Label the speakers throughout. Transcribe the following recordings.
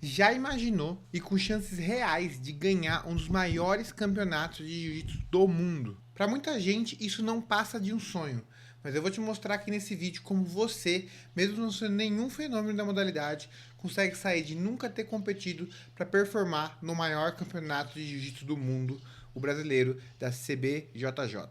Speaker 1: Já imaginou e com chances reais de ganhar um dos maiores campeonatos de jiu-jitsu do mundo? Para muita gente, isso não passa de um sonho, mas eu vou te mostrar aqui nesse vídeo como você, mesmo não sendo nenhum fenômeno da modalidade, consegue sair de nunca ter competido para performar no maior campeonato de jiu-jitsu do mundo, o brasileiro da CBJJ.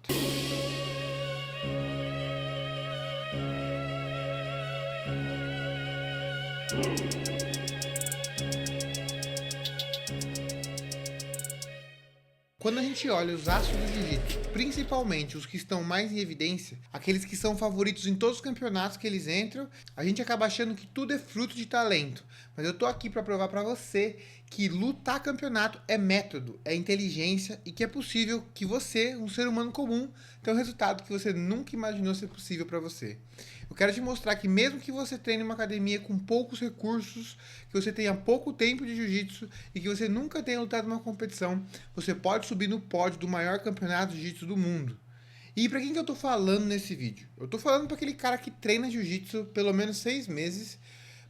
Speaker 1: Quando a gente olha os astros do jiu-jitsu, principalmente os que estão mais em evidência, aqueles que são favoritos em todos os campeonatos que eles entram, a gente acaba achando que tudo é fruto de talento. Mas eu tô aqui para provar para você que lutar campeonato é método, é inteligência e que é possível que você, um ser humano comum, tenha um resultado que você nunca imaginou ser possível para você. Eu quero te mostrar que mesmo que você treine em uma academia com poucos recursos, que você tenha pouco tempo de jiu-jitsu e que você nunca tenha lutado numa competição, você pode subir no pódio do maior campeonato de jiu-jitsu do mundo. E para quem que eu tô falando nesse vídeo? Eu tô falando para aquele cara que treina jiu-jitsu pelo menos 6 meses,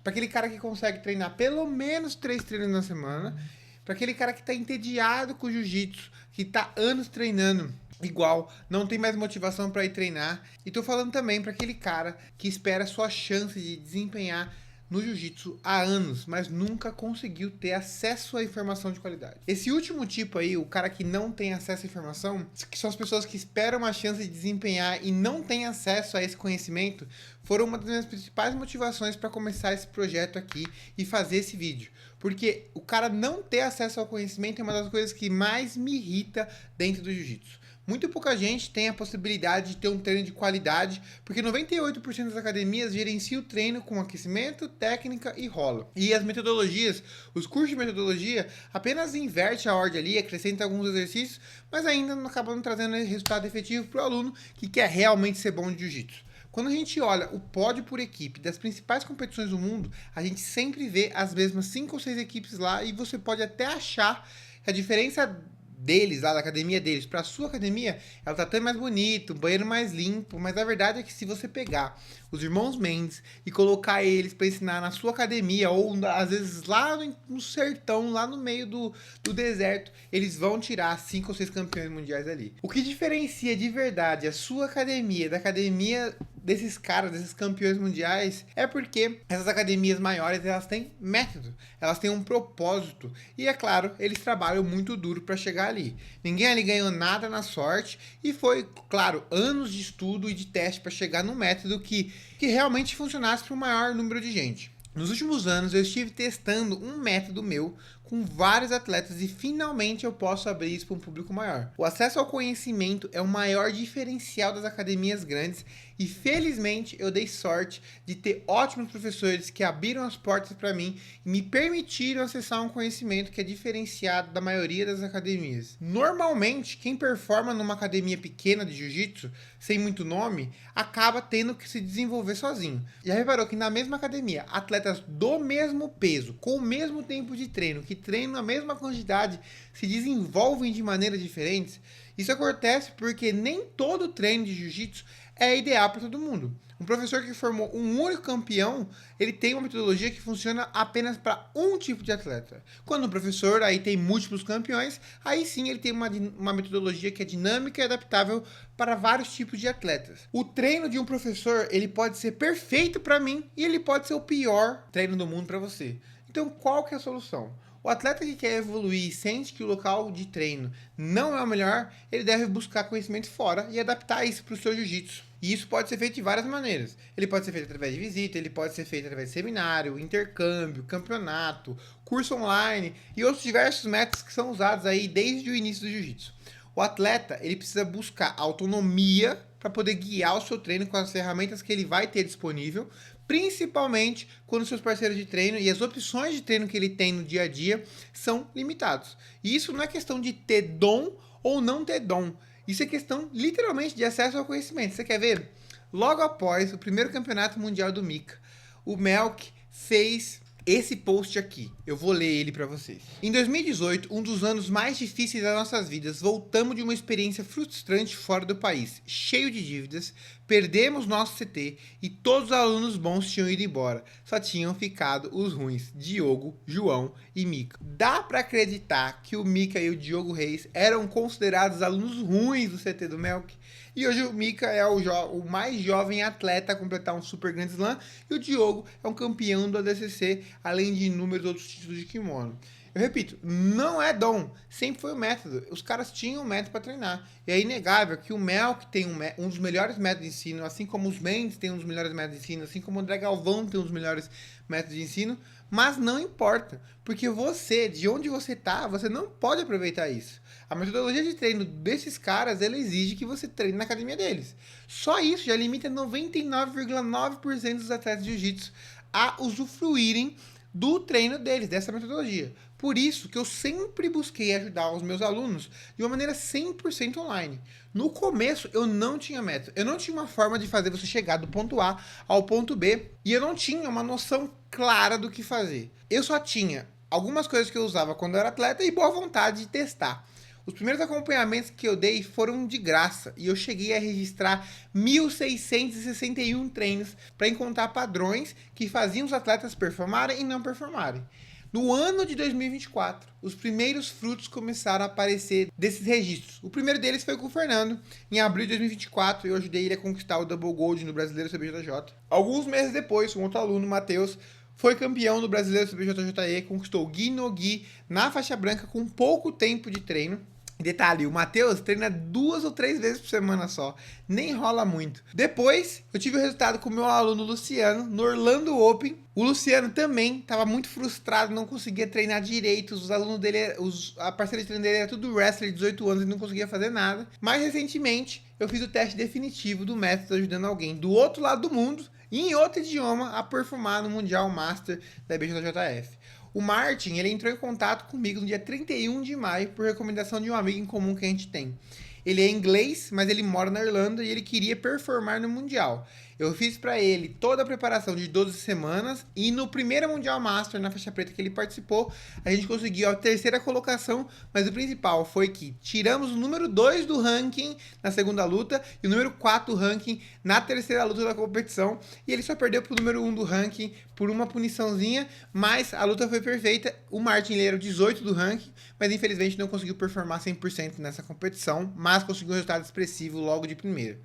Speaker 1: para aquele cara que consegue treinar pelo menos 3 treinos na semana, para aquele cara que tá entediado com o jiu-jitsu, que tá anos treinando igual, não tem mais motivação para ir treinar. E tô falando também para aquele cara que espera a sua chance de desempenhar no jiu-jitsu há anos, mas nunca conseguiu ter acesso à informação de qualidade. Esse último tipo aí, o cara que não tem acesso à informação, que são as pessoas que esperam uma chance de desempenhar e não têm acesso a esse conhecimento, foram uma das minhas principais motivações para começar esse projeto aqui e fazer esse vídeo. Porque o cara não ter acesso ao conhecimento é uma das coisas que mais me irrita dentro do jiu-jitsu. Muito pouca gente tem a possibilidade de ter um treino de qualidade, porque 98% das academias gerenciam o treino com aquecimento, técnica e rola. E as metodologias, os cursos de metodologia, apenas inverte a ordem ali, acrescenta alguns exercícios, mas ainda não acabam trazendo resultado efetivo para o aluno que quer realmente ser bom de jiu-jitsu. Quando a gente olha o pódio por equipe das principais competições do mundo, a gente sempre vê as mesmas 5 ou 6 equipes lá e você pode até achar que a diferença deles, lá da academia deles, pra sua academia, ela tá até mais bonito, um banheiro mais limpo, mas a verdade é que se você pegar os irmãos Mendes e colocar eles para ensinar na sua academia, ou às vezes lá no sertão, lá no meio do deserto, eles vão tirar 5 ou 6 campeões mundiais ali. O que diferencia de verdade a sua academia da academia desses caras, desses campeões mundiais, é porque essas academias maiores, elas têm método, elas têm um propósito, e é claro, eles trabalham muito duro para chegar ali. Ninguém ali ganhou nada na sorte, e foi, claro, anos de estudo e de teste para chegar num método que realmente funcionasse para o maior número de gente. Nos últimos anos eu estive testando um método meu com vários atletas e finalmente eu posso abrir isso para um público maior. O acesso ao conhecimento é o maior diferencial das academias grandes e felizmente eu dei sorte de ter ótimos professores que abriram as portas para mim e me permitiram acessar um conhecimento que é diferenciado da maioria das academias. Normalmente, quem performa numa academia pequena de jiu-jitsu, sem muito nome, acaba tendo que se desenvolver sozinho. Já reparou que na mesma academia, atletas do mesmo peso, com o mesmo tempo de treino, que treinam a mesma quantidade, se desenvolvem de maneiras diferentes? Isso acontece porque nem todo treino de jiu-jitsu é ideal para todo mundo. Um professor que formou um único campeão, ele tem uma metodologia que funciona apenas para um tipo de atleta. Quando o professor aí tem múltiplos campeões, aí sim ele tem uma metodologia que é dinâmica e adaptável para vários tipos de atletas. O treino de um professor, ele pode ser perfeito para mim e ele pode ser o pior treino do mundo para você. Então, qual que é a solução? O atleta que quer evoluir e sente que o local de treino não é o melhor, ele deve buscar conhecimento fora e adaptar isso para o seu jiu-jitsu. E isso pode ser feito de várias maneiras. Ele pode ser feito através de visita, ele pode ser feito através de seminário, intercâmbio, campeonato, curso online e outros diversos métodos que são usados aí desde o início do jiu-jitsu. O atleta, ele precisa buscar autonomia para poder guiar o seu treino com as ferramentas que ele vai ter disponível, principalmente quando seus parceiros de treino e as opções de treino que ele tem no dia a dia são limitados. E isso não é questão de ter dom ou não ter dom. Isso é questão, literalmente, de acesso ao conhecimento. Você quer ver? Logo após o primeiro campeonato mundial do Mika, o Melk fez esse post aqui. Eu vou ler ele para vocês. Em 2018, um dos anos mais difíceis das nossas vidas, voltamos de uma experiência frustrante fora do país, cheio de dívidas, Perdemos nosso CT e todos os alunos bons tinham ido embora. Só tinham ficado os ruins, Diogo, João e Mica. Dá pra acreditar que o Mica e o Diogo Reis eram considerados alunos ruins do CT do Melk? E hoje o Mica é o mais jovem atleta a completar um Super Grand Slam e o Diogo é um campeão do ADCC, além de inúmeros outros títulos de kimono. Eu repito, não é dom, sempre foi o método. Os caras tinham um método para treinar. E é inegável que o Melk tem um dos melhores métodos de ensino, assim como os Mendes têm um dos melhores métodos de ensino, assim como o André Galvão tem um dos melhores métodos de ensino, mas não importa, porque você, de onde você tá, você não pode aproveitar isso. A metodologia de treino desses caras, ela exige que você treine na academia deles. Só isso já limita 99,9% dos atletas de jiu-jitsu a usufruírem do treino deles, dessa metodologia. Por isso que eu sempre busquei ajudar os meus alunos de uma maneira 100% online. No começo, eu não tinha método. Eu não tinha uma forma de fazer você chegar do ponto A ao ponto B. E eu não tinha uma noção clara do que fazer. Eu só tinha algumas coisas que eu usava quando eu era atleta e boa vontade de testar. Os primeiros acompanhamentos que eu dei foram de graça e eu cheguei a registrar 1.661 treinos para encontrar padrões que faziam os atletas performarem e não performarem. No ano de 2024, os primeiros frutos começaram a aparecer desses registros. O primeiro deles foi com o Fernando. Em abril de 2024, eu ajudei ele a conquistar o Double Gold no Brasileiro CBJJ. Alguns meses depois, um outro aluno, Matheus, foi campeão do Brasileiro CBJJE, conquistou o Gi no Gi na faixa branca com pouco tempo de treino. Detalhe, o Matheus treina 2 ou 3 vezes por semana só, nem rola muito. Depois, eu tive o resultado com o meu aluno Luciano, no Orlando Open. O Luciano também estava muito frustrado, não conseguia treinar direito, os alunos dele, a parceira de treino dele era tudo wrestler de 18 anos e não conseguia fazer nada. Mais recentemente, eu fiz o teste definitivo do método ajudando alguém do outro lado do mundo, em outro idioma, a performar no Mundial Master da IBJJF. O Martin, ele entrou em contato comigo no dia 31 de maio por recomendação de um amigo em comum que a gente tem. Ele é inglês, mas ele mora na Irlanda e ele queria performar no Mundial. Eu fiz para ele toda a preparação de 12 semanas e no primeiro Mundial Master, na faixa preta que ele participou, a gente conseguiu a terceira colocação, mas o principal foi que tiramos o número 2 do ranking na segunda luta e o número 4 do ranking na terceira luta da competição e ele só perdeu pro número 1 do ranking por uma puniçãozinha, mas a luta foi perfeita. O Martin ele era o 18 do ranking, mas infelizmente não conseguiu performar 100% nessa competição, mas conseguiu um resultado expressivo logo de primeiro.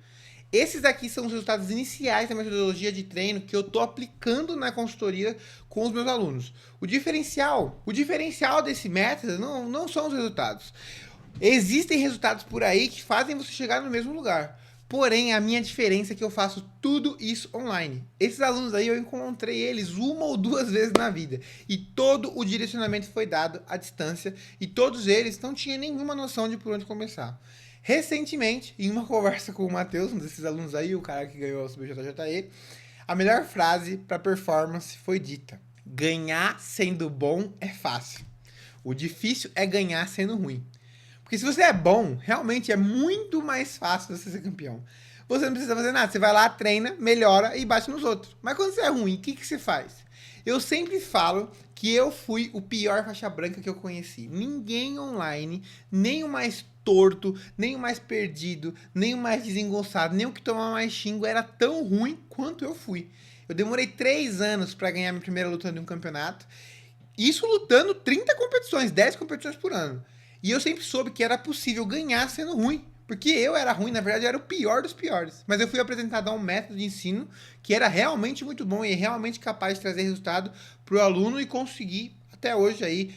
Speaker 1: Esses aqui são os resultados iniciais da metodologia de treino que eu estou aplicando na consultoria com os meus alunos. O diferencial desse método não são os resultados. Existem resultados por aí que fazem você chegar no mesmo lugar. Porém, a minha diferença é que eu faço tudo isso online. Esses alunos aí, eu encontrei eles 1 ou 2 vezes na vida. E todo o direcionamento foi dado à distância. E todos eles não tinham nenhuma noção de por onde começar. Recentemente, em uma conversa com o Matheus, um desses alunos aí, o cara que ganhou o CBJJE, a melhor frase para performance foi dita: ganhar sendo bom é fácil. O difícil é ganhar sendo ruim. Porque se você é bom, realmente é muito mais fácil você ser campeão. Você não precisa fazer nada. Você vai lá, treina, melhora e bate nos outros. Mas quando você é ruim, o que você faz? Eu sempre falo que eu fui o pior faixa branca que eu conheci. Ninguém online, nem o mais torto, nem o mais perdido, nem o mais desengonçado, nem o que tomava mais xingo era tão ruim quanto eu fui. Eu demorei 3 anos para ganhar minha primeira luta de um campeonato. Isso lutando 30 competições, 10 competições por ano. E eu sempre soube que era possível ganhar sendo ruim. Porque eu era ruim, na verdade eu era o pior dos piores. Mas eu fui apresentado a um método de ensino que era realmente muito bom e realmente capaz de trazer resultado para o aluno e conseguir, até hoje aí,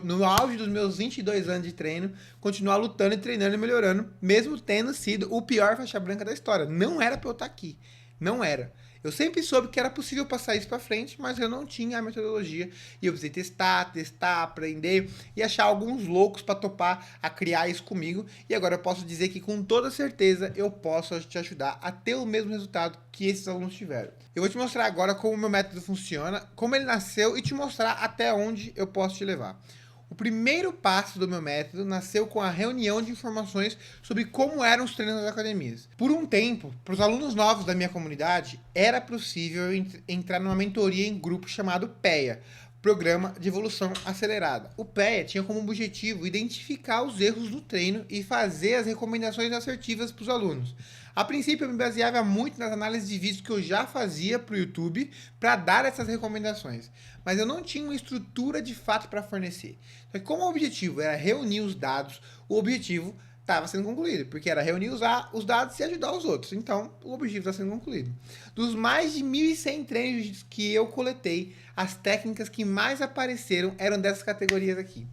Speaker 1: no auge dos meus 22 anos de treino, continuar lutando e treinando e melhorando, mesmo tendo sido o pior faixa branca da história. Não era para eu estar aqui. Não era. Eu sempre soube que era possível passar isso para frente, mas eu não tinha a metodologia e eu precisei testar, aprender e achar alguns loucos para topar a criar isso comigo. E agora eu posso dizer que com toda certeza eu posso te ajudar a ter o mesmo resultado que esses alunos tiveram. Eu vou te mostrar agora como o meu método funciona, como ele nasceu e te mostrar até onde eu posso te levar. O primeiro passo do meu método nasceu com a reunião de informações sobre como eram os treinos das academias. Por um tempo, para os alunos novos da minha comunidade, era possível entrar numa mentoria em grupo chamado PEA, Programa de Evolução Acelerada. O PEA tinha como objetivo identificar os erros do treino e fazer as recomendações assertivas para os alunos. A princípio, eu me baseava muito nas análises de vídeos que eu já fazia para o YouTube para dar essas recomendações, mas eu não tinha uma estrutura de fato para fornecer. Só que como o objetivo era reunir os dados, o objetivo estava sendo concluído, porque era reunir os dados e ajudar os outros. Então, o objetivo está sendo concluído. Dos mais de 1.100 treinos que eu coletei, as técnicas que mais apareceram eram dessas categorias aqui.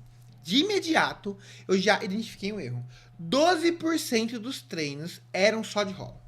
Speaker 1: De imediato, eu já identifiquei um erro. 12% dos treinos eram só de rola.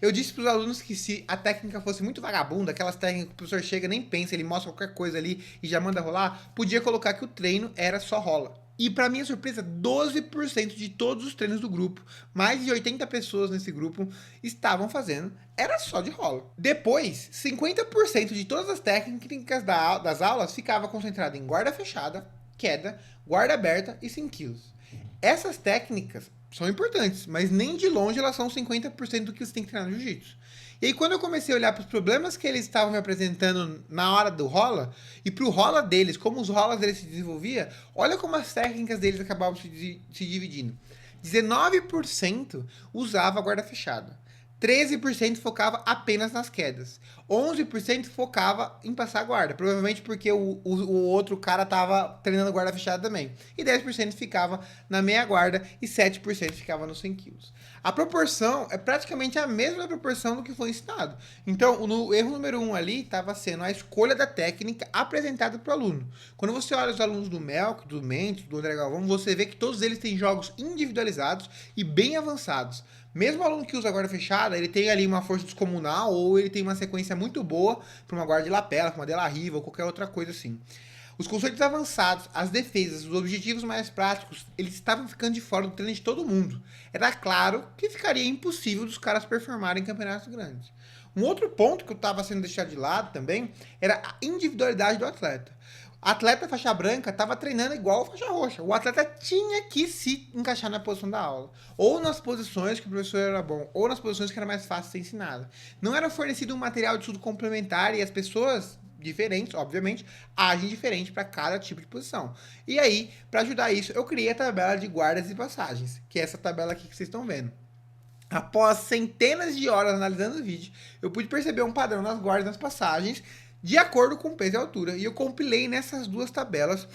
Speaker 1: Eu disse para os alunos que se a técnica fosse muito vagabunda, aquelas técnicas que o professor chega nem pensa, ele mostra qualquer coisa ali e já manda rolar, podia colocar que o treino era só rola. E para minha surpresa, 12% de todos os treinos do grupo, mais de 80 pessoas nesse grupo, estavam fazendo, era só de rola. Depois, 50% de todas as técnicas das aulas ficava concentrada em guarda fechada, queda, guarda aberta e 5 quilos. Essas técnicas são importantes, mas nem de longe elas são 50% do que você tem que treinar no jiu-jitsu. E aí, quando eu comecei a olhar para os problemas que eles estavam me apresentando na hora do rola, e para o rola deles, como os rolas deles se desenvolvia, olha como as técnicas deles acabavam se dividindo. 19% usava a guarda fechada. 13% focava apenas nas quedas. 11% focava em passar a guarda. Provavelmente porque o outro cara tava treinando guarda fechada também. E 10% ficava na meia guarda e 7% ficava nos 100 quilos. A proporção é praticamente a mesma proporção do que foi ensinado. Então, o erro número 1 ali estava sendo a escolha da técnica apresentada para o aluno. Quando você olha os alunos do Melk, do Mendes, do André Galvão, você vê que todos eles têm jogos individualizados e bem avançados. Mesmo o aluno que usa a guarda fechada, ele tem ali uma força descomunal ou ele tem uma sequência muito boa para uma guarda de lapela, para uma de la riva ou qualquer outra coisa assim. Os conceitos avançados, as defesas, os objetivos mais práticos, eles estavam ficando de fora do treino de todo mundo. Era claro que ficaria impossível dos caras performarem em campeonatos grandes. Um outro ponto que eu estava sendo deixado de lado também era a individualidade do atleta. O atleta faixa branca estava treinando igual o faixa roxa. O atleta tinha que se encaixar na posição da aula. Ou nas posições que o professor era bom, ou nas posições que era mais fácil de ser ensinado. Não era fornecido um material de estudo complementar e as pessoas diferentes, obviamente, agem diferente para cada tipo de posição. E aí, para ajudar isso, eu criei a tabela de guardas e passagens, que é essa tabela aqui que vocês estão vendo. Após centenas de horas analisando o vídeo, eu pude perceber um padrão nas guardas e nas passagens, de acordo com o peso e altura. E eu compilei nessas duas tabelas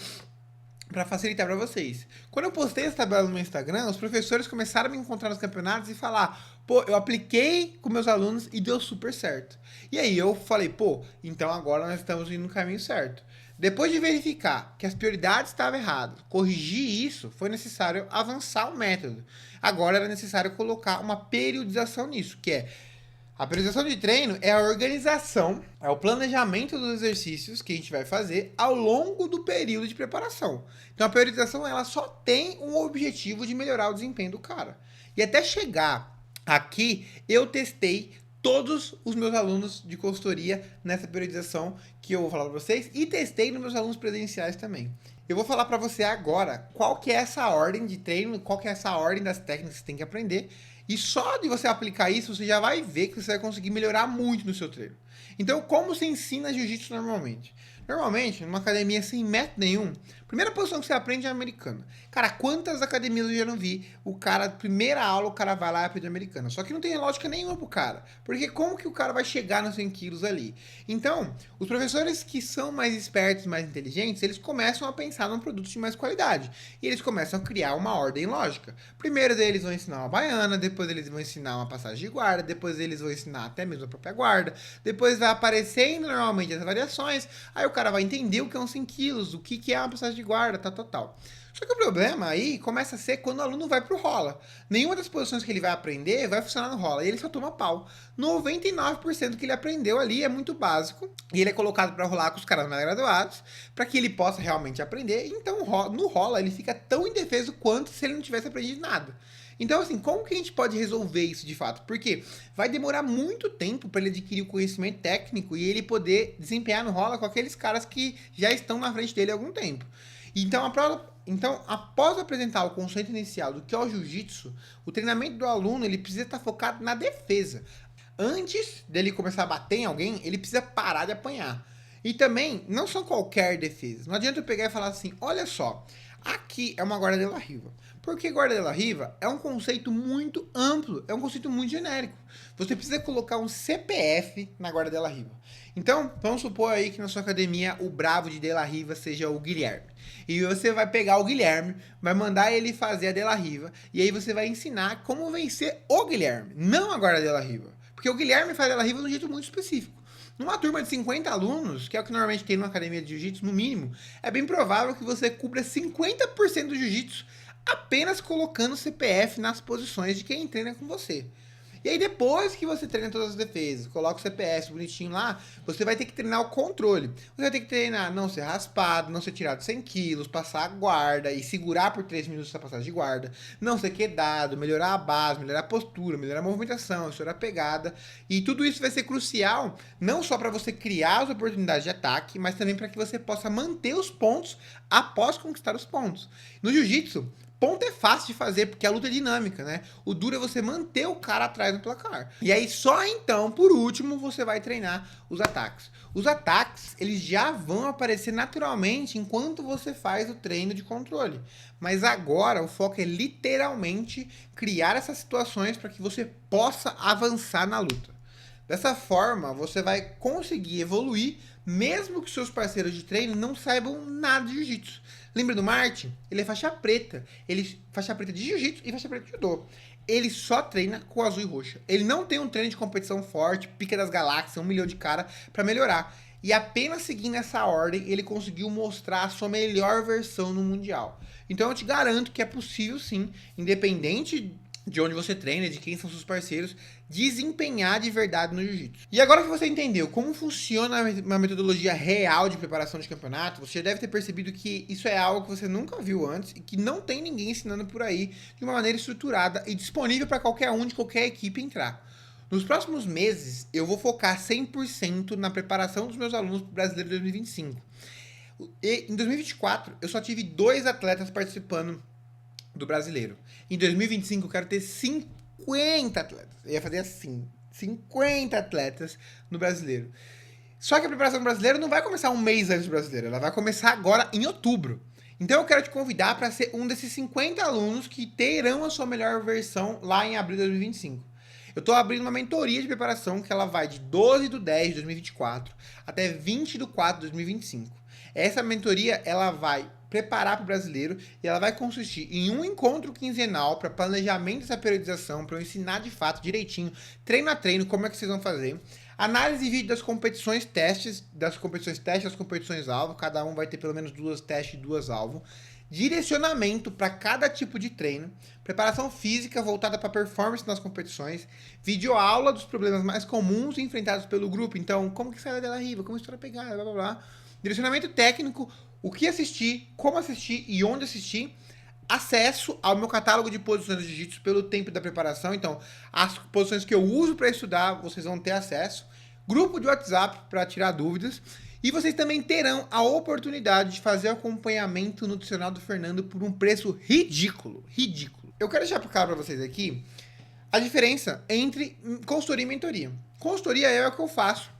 Speaker 1: para facilitar para vocês. Quando eu postei essa tabela no meu Instagram, os professores começaram a me encontrar nos campeonatos e falar: pô, eu apliquei com meus alunos e deu super certo. E aí eu falei: pô, então agora nós estamos indo no caminho certo. Depois de verificar que as prioridades estavam erradas, corrigir isso, foi necessário avançar o método. Agora era necessário colocar uma periodização nisso, que é a periodização de treino é a organização, é o planejamento dos exercícios que a gente vai fazer ao longo do período de preparação. Então a periodização ela só tem um objetivo de melhorar o desempenho do cara. E até chegar aqui, eu testei todos os meus alunos de consultoria nessa periodização que eu vou falar para vocês e testei nos meus alunos presenciais também. Eu vou falar para você agora qual que é essa ordem de treino, qual que é essa ordem das técnicas que você tem que aprender. E só de você aplicar isso, você já vai ver que você vai conseguir melhorar muito no seu treino. Então, como você ensina jiu-jitsu normalmente? Normalmente, numa academia sem método nenhum, a primeira posição que você aprende é a americana. Cara, quantas academias eu já não vi? O cara, primeira aula, o cara vai lá e aprende a americana. Só que não tem lógica nenhuma pro cara. Porque como que o cara vai chegar nos 100 quilos ali? Então, os professores que são mais espertos, mais inteligentes, eles começam a pensar num produto de mais qualidade. E eles começam a criar uma ordem lógica. Primeiro eles vão ensinar uma baiana, depois eles vão ensinar uma passagem de guarda, depois eles vão ensinar até mesmo a própria guarda, depois vai aparecendo normalmente as variações, aí o cara vai entender o que é uns 100 quilos, o que é uma passagem de guarda, tal. Só que o problema aí começa a ser quando o aluno vai pro rola. Nenhuma das posições que ele vai aprender vai funcionar no rola, e ele só toma pau. 99% que ele aprendeu ali é muito básico, e ele é colocado para rolar com os caras mais graduados, para que ele possa realmente aprender. Então no rola ele fica tão indefeso quanto se ele não tivesse aprendido nada. Então, assim, como que a gente pode resolver isso de fato? Porque vai demorar muito tempo para ele adquirir o conhecimento técnico e ele poder desempenhar no rola com aqueles caras que já estão na frente dele há algum tempo. Então, após apresentar o conceito inicial do que é o jiu-jitsu, o treinamento do aluno ele precisa estar focado na defesa. Antes dele começar a bater em alguém, ele precisa parar de apanhar. E também, não são qualquer defesas. Não adianta eu pegar e falar assim, olha só, aqui é uma guarda de la riva. Porque guarda de la riva é um conceito muito amplo, é um conceito muito genérico. Você precisa colocar um CPF na guarda de la riva. Então, vamos supor aí que na sua academia o bravo de la riva seja o Guilherme. E você vai pegar o Guilherme, vai mandar ele fazer a de la riva, e aí você vai ensinar como vencer o Guilherme, não a guarda de la riva. Porque o Guilherme faz de la riva de um jeito muito específico. Numa turma de 50 alunos, que é o que normalmente tem numa academia de jiu-jitsu, no mínimo, é bem provável que você cubra 50% do jiu-jitsu apenas colocando o CPF nas posições de quem treina com você. E aí depois que você treina todas as defesas, coloca o CPF bonitinho lá, você vai ter que treinar o controle. Você vai ter que treinar não ser raspado, não ser tirado 100 quilos, passar a guarda e segurar por 3 minutos essa passagem de guarda, não ser quedado, melhorar a base, melhorar a postura, melhorar a movimentação, estourar a pegada. E tudo isso vai ser crucial, não só para você criar as oportunidades de ataque, mas também para que você possa manter os pontos após conquistar os pontos. No jiu-jitsu, ponto é fácil de fazer, porque a luta é dinâmica, né? O duro é você manter o cara atrás do placar. E aí, só então, por último, você vai treinar os ataques. Os ataques, eles já vão aparecer naturalmente enquanto você faz o treino de controle. Mas agora, o foco é literalmente criar essas situações para que você possa avançar na luta. Dessa forma, você vai conseguir evoluir, mesmo que seus parceiros de treino não saibam nada de jiu-jitsu. Lembra do Martin? Ele é faixa preta. Ele faixa preta de jiu-jitsu e faixa preta de judô. Ele só treina com azul e roxa. Ele não tem um treino de competição forte, pica das galáxias, 1 milhão de cara para melhorar. E apenas seguindo essa ordem, ele conseguiu mostrar a sua melhor versão no Mundial. Então eu te garanto que é possível sim, independente de onde você treina, de quem são seus parceiros, desempenhar de verdade no jiu-jitsu. E agora que você entendeu como funciona uma metodologia real de preparação de campeonato, você já deve ter percebido que isso é algo que você nunca viu antes e que não tem ninguém ensinando por aí de uma maneira estruturada e disponível para qualquer um de qualquer equipe entrar. Nos próximos meses, eu vou focar 100% na preparação dos meus alunos para o Brasileiro 2025. E em 2024, eu só tive 2 atletas participando do Brasileiro. Em 2025, eu quero ter 50 atletas. Eu ia fazer assim, 50 atletas no Brasileiro. Só que a preparação do Brasileiro não vai começar um mês antes do Brasileiro. Ela vai começar agora em outubro. Então eu quero te convidar para ser um desses 50 alunos que terão a sua melhor versão lá em abril de 2025. Eu estou abrindo uma mentoria de preparação que ela vai de 12/10 de 2024 até 20/4 de 2025. Essa mentoria ela vai preparar para o brasileiro e ela vai consistir em um encontro quinzenal para planejamento dessa periodização, para eu ensinar de fato direitinho, treino a treino, como é que vocês vão fazer. Análise de vídeo das competições testes, das competições alvo, cada um vai ter pelo menos 2 testes e 2 alvo. Direcionamento para cada tipo de treino, preparação física voltada para performance nas competições, videoaula dos problemas mais comuns enfrentados pelo grupo, então como que sai da de la riva, como estourar a pegada, blá blá blá. Direcionamento técnico, o que assistir, como assistir e onde assistir. Acesso ao meu catálogo de posições de jiu-jitsu pelo tempo da preparação. Então, as posições que eu uso para estudar, vocês vão ter acesso. Grupo de WhatsApp para tirar dúvidas. E vocês também terão a oportunidade de fazer o acompanhamento nutricional do Fernando por um preço ridículo. Ridículo. Eu quero deixar claro para vocês aqui a diferença entre consultoria e mentoria. Consultoria é o que eu faço.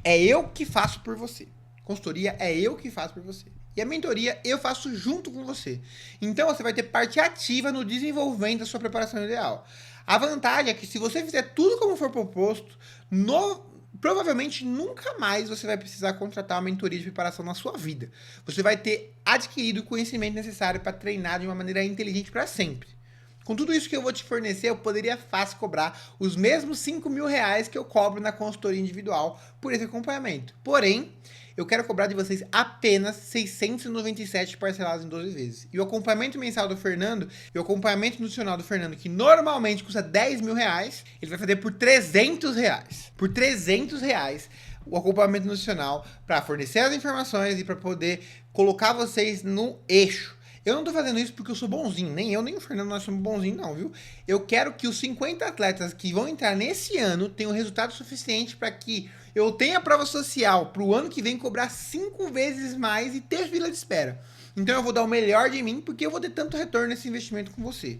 Speaker 1: É eu que faço por você. Consultoria é eu que faço por você. E a mentoria eu faço junto com você. Então você vai ter parte ativa no desenvolvimento da sua preparação ideal. A vantagem é que se você fizer tudo como for proposto, provavelmente nunca mais você vai precisar contratar uma mentoria de preparação na sua vida. Você vai ter adquirido o conhecimento necessário para treinar de uma maneira inteligente para sempre. Com tudo isso que eu vou te fornecer, eu poderia fácil cobrar os mesmos 5 mil reais que eu cobro na consultoria individual por esse acompanhamento. Porém, eu quero cobrar de vocês apenas 697 parcelados em 12 vezes. E o acompanhamento mensal do Fernando e o acompanhamento nutricional do Fernando, que normalmente custa 10 mil reais, ele vai fazer por 300 reais. Por 300 reais o acompanhamento nutricional para fornecer as informações e para poder colocar vocês no eixo. Eu não tô fazendo isso porque eu sou bonzinho, nem eu nem o Fernando nós somos bonzinhos não, viu? Eu quero que os 50 atletas que vão entrar nesse ano tenham resultado suficiente para que eu tenha prova social para o ano que vem cobrar 5 vezes mais e ter fila de espera. Então eu vou dar o melhor de mim porque eu vou ter tanto retorno nesse investimento com você.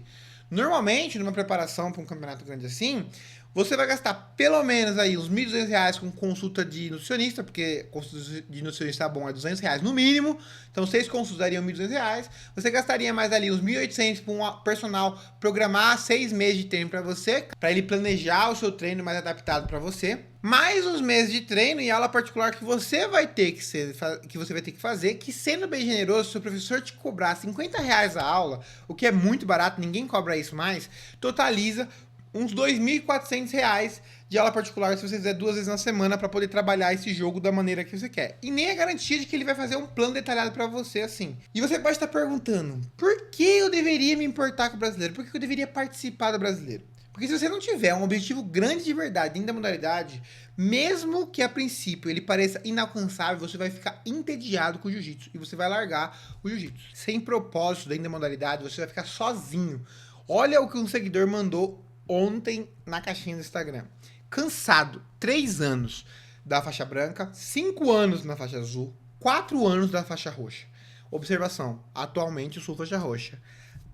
Speaker 1: Normalmente, numa preparação para um campeonato grande assim, Você vai gastar pelo menos aí uns R$ 1.200 com consulta de nutricionista, porque consulta de nutricionista bom é R$ 200 no mínimo. Então, 6 consultas dariam R$ 1.200. Você gastaria mais ali uns 1.800 para um personal programar 6 meses de treino para você, para ele planejar o seu treino mais adaptado para você. Mais os meses de treino e aula particular que você vai ter que fazer, que sendo bem generoso, se o professor te cobrar R$ 50 a aula, o que é muito barato, ninguém cobra isso mais, totaliza uns R$ 2.400 de aula particular se você fizer 2 vezes na semana para poder trabalhar esse jogo da maneira que você quer. E nem a garantia de que ele vai fazer um plano detalhado para você assim. E você pode estar perguntando, por que eu deveria me importar com o brasileiro? Por que eu deveria participar do brasileiro? Porque se você não tiver um objetivo grande de verdade dentro da modalidade, mesmo que a princípio ele pareça inalcançável, você vai ficar entediado com o jiu-jitsu e você vai largar o jiu-jitsu. Sem propósito dentro da modalidade, você vai ficar sozinho. Olha o que um seguidor mandou ontem na caixinha do Instagram. Cansado, 3 anos da faixa branca, 5 anos na faixa azul, 4 anos da faixa roxa. Observação, atualmente eu sou faixa roxa.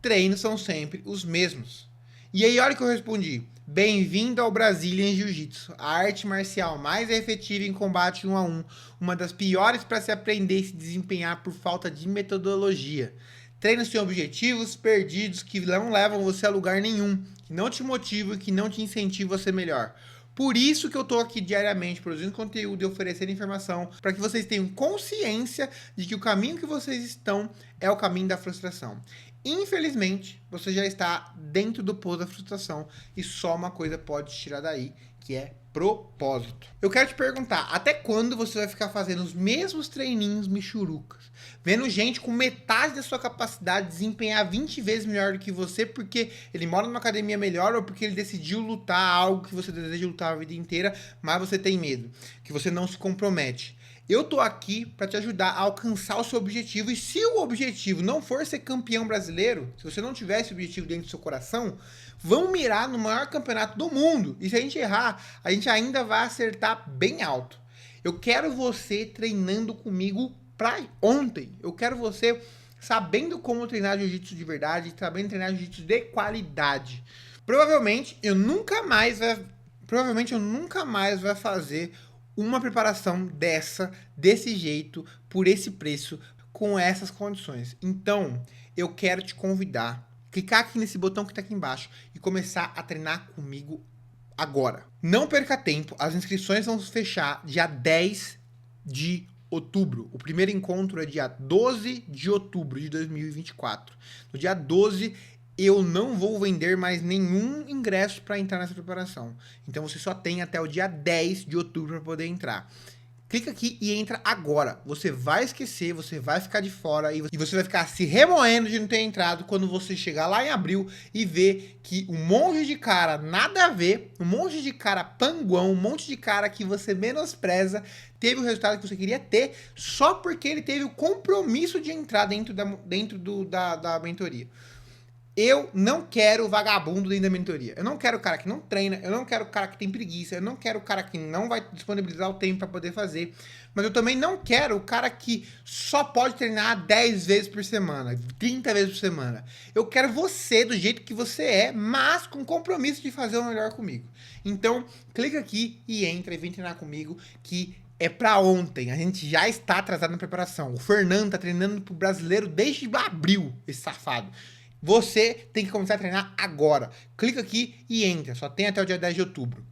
Speaker 1: Treinos são sempre os mesmos. E aí olha o que eu respondi. Bem-vindo ao Brazilian Jiu-Jitsu, a arte marcial mais efetiva em combate 1 a 1, uma das piores para se aprender e se desempenhar por falta de metodologia. Treinos sem objetivos, perdidos, que não levam você a lugar nenhum, que não te motivam e que não te incentivam a ser melhor. Por isso que eu tô aqui diariamente produzindo conteúdo e oferecendo informação para que vocês tenham consciência de que o caminho que vocês estão é o caminho da frustração. Infelizmente, você já está dentro do poço da frustração e só uma coisa pode te tirar daí, que é propósito. Eu quero te perguntar, até quando você vai ficar fazendo os mesmos treininhos michurucas? Vendo gente com metade da sua capacidade desempenhar 20 vezes melhor do que você porque ele mora numa academia melhor ou porque ele decidiu lutar algo que você deseja lutar a vida inteira, mas você tem medo, que você não se compromete. Eu tô aqui para te ajudar a alcançar o seu objetivo, e se o objetivo não for ser campeão brasileiro, se você não tiver esse objetivo dentro do seu coração, vamos mirar no maior campeonato do mundo. E se a gente errar, a gente ainda vai acertar bem alto. Eu quero você treinando comigo para ontem. Eu quero você sabendo como treinar jiu-jitsu de verdade, sabendo treinar jiu-jitsu de qualidade. Provavelmente eu nunca mais vai fazer uma preparação desse jeito, por esse preço, com essas condições. Então, eu quero te convidar, clicar aqui nesse botão que está aqui embaixo e começar a treinar comigo agora. Não perca tempo, as inscrições vão fechar dia 10 de outubro. O primeiro encontro é dia 12 de outubro de 2024. No dia 12, eu não vou vender mais nenhum ingresso para entrar nessa preparação. Então você só tem até o dia 10 de outubro para poder entrar. Clica aqui e entra agora. Você vai esquecer, você vai ficar de fora e você vai ficar se remoendo de não ter entrado quando você chegar lá em abril e ver que um monte de cara nada a ver, um monte de cara panguão, um monte de cara que você menospreza, teve o resultado que você queria ter só porque ele teve o compromisso de entrar dentro da mentoria. Eu não quero vagabundo dentro da mentoria. Eu não quero o cara que não treina, eu não quero o cara que tem preguiça, eu não quero o cara que não vai disponibilizar o tempo para poder fazer, mas eu também não quero o cara que só pode treinar 10 vezes por semana, 30 vezes por semana. Eu quero você do jeito que você é, mas com compromisso de fazer o melhor comigo. Então, clica aqui e entra e vem treinar comigo, que é pra ontem. A gente já está atrasado na preparação. O Fernando tá treinando pro brasileiro desde abril, esse safado. Você tem que começar a treinar agora. Clica aqui e entra. Só tem até o dia 10 de outubro.